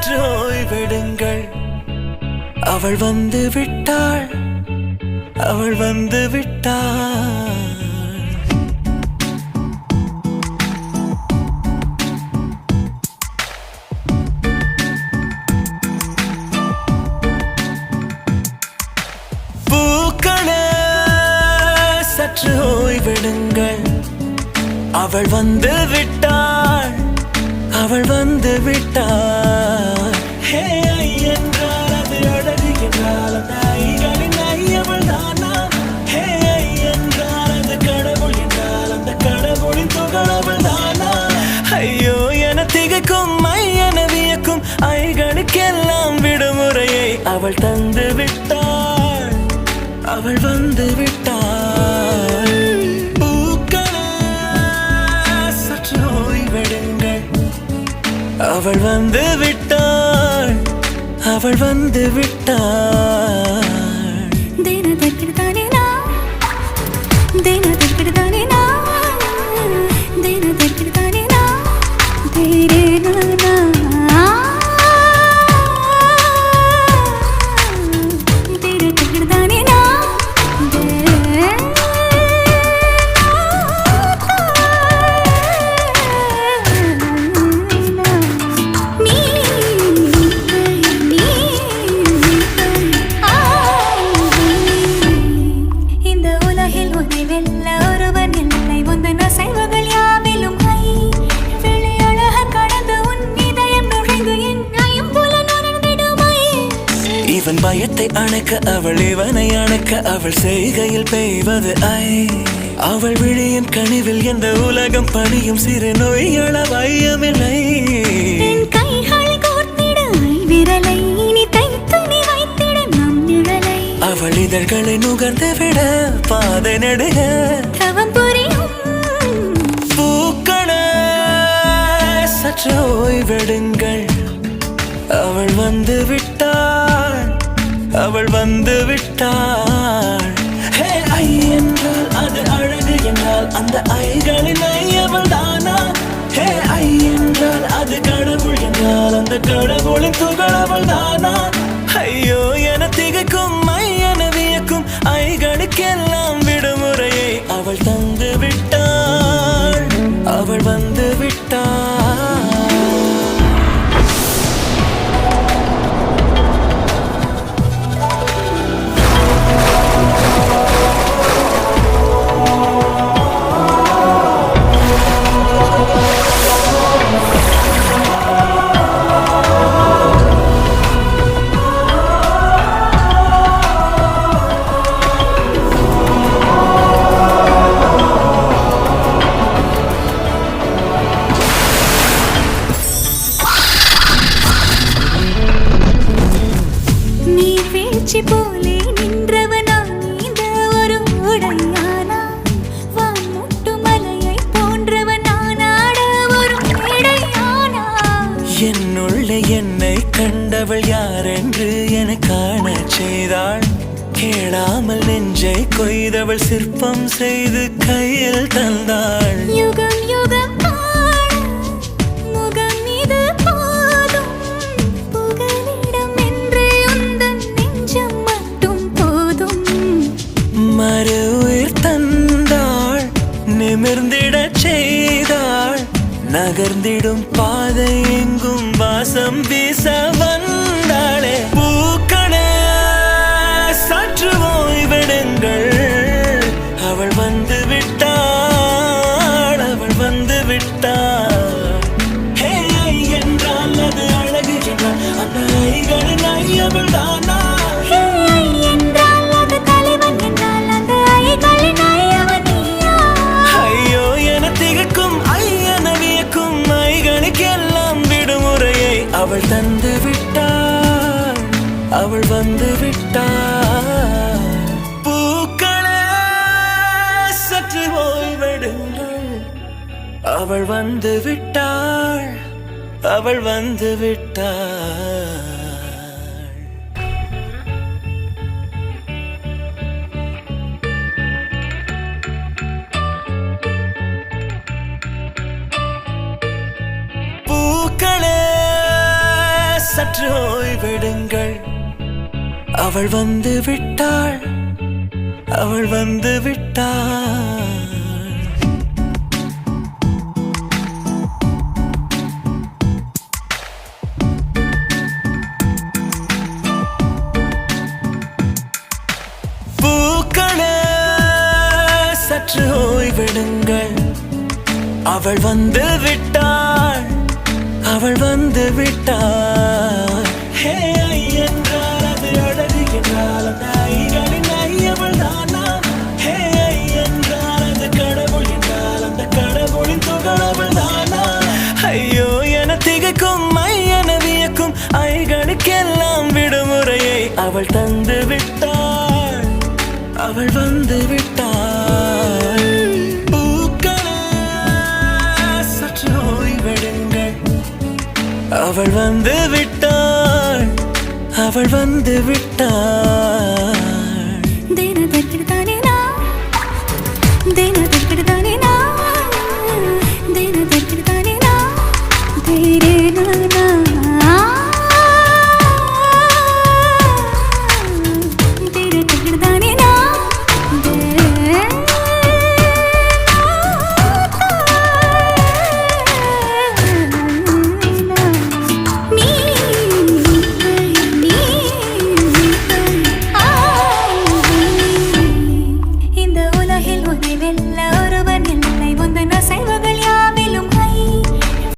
சற்று ஓய்வெடுங்கள். அவள் வந்து விட்டாள், அவள் வந்து விட்டாள். பூக்களே சற்று ஓய்வெடுங்கள். அவள் வந்து விட்டாள், அவள் வந்து விட்டாள். ஹே ஐ என்றால் அது அழகு என்றால் அந்த ஐகளின் ஐ அவள் தானா? ஹே ஐ என்றால் அது கடவுள் என்றால் அந்த கடவுளின் துகள் அவள் தானா? ஐயோ என திகைக்கும் ஐ என வியக்கும் ஐகளுக்கெல்லாம் விடுமுறையை அவள் தந்து விட்டாள், அவள் வந்து விட்டாள். அவள் வந்து விட்டாள், அவள் வந்து விட்டாள். இவன் பயத்தை அணைக்க அவள் இவனை அணைக்க அவள் செய்கையில் பெய்வது ஐ. அவள் விழியின் கனிவில் எந்த உலகம் பணியும் சிறு நோய்கள வையமில்லை. அவள் இதழ்களை நுகர்ந்து விட பாதை நடுக பூக்களே சற்று ஓய்வெடுங்கள். அவள் வந்து விட்டாள், அவள் வந்து விட்டாள். ஹே ஐ என்றால் அது அழகு என்றால் அந்த ஐகளின் ஐ அவள் தானா? ஹே ஐ என்றால் அது கடவுள் என்றால் அந்த கடவுளின் துகள் அவள் தானா? ஐயோ என திகைக்கும் ஐ என வியக்கும் ஐகளுக்கெல்லாம் விடுமுறையை அவள் தந்து விட்டாள், அவள் வந்து விட்டாள். போலே நின்றவனா இந்த ஒரு உடையானா? வான்முட்டு மலையை போன்றவனானாட ஒரு இடையானா? என்னுள்ளே என்னை கண்டவள் யாரென்று என காண செய்தாள். கேளாமல் நெஞ்சை கொய்தவள் சிற்பம் செய்து கையில் தந்தாள். யுகம் யுகம் மறு உயிர் தந்தாள், நிமிர்ந்திடச் செய்தாள். நகர்ந்திடும் பாதை எங்கும் வாசம் வீச வந்தாளே. பூக்களே சற்று ஓய்வெடுங்கள். அவள் வந்து விட்டாள், அவள் வந்து விட்டாள். ஹே ஐ என்றால் அது அழகு என்றால் அந்த ஐகளின் ஐ அவள் தானா? ஐயோ என திகைக்கும் ஐ என வியக்கும் ஐகளுக்கெல்லாம் விடுமுறையை அவள் தந்து விட்டாள், அவள் வந்து விட்டாள். பூக்களே சற்று ஓய்வெடுங்கள். அவள் வந்து விட்டாள், அவள் வந்து விட்டாள். சற்று ஓய்வெடுங்கள் அவள் வந்து விட்டாள் அவள் வந்து விட்டாள் பூக்களே சற்று ஓய்வெடுங்கள் அவள் வந்து விட்டாள் அவள் வந்து விட்டாள் ஹே ஐ என்றால் அது அழகு என்றால் அந்த ஐகளின் ஐ அவள் தானா ஹே ஐ என்றால் அது கடவுள் என்றால் அந்த கடவுளின் துகள் அவள் தானா ஐயோ என திகைக்கும் ஐ என வியக்கும் ஐகளுக்கெல்லாம் விடுமுறையை அவள் தந்து விட்டாள் அவள் வந்து விட்டாள் பூக்களே சற்று ஓய்வெடுங்கள் அவள் வந்து விட்டாள் அவள் வந்து விட்டாள்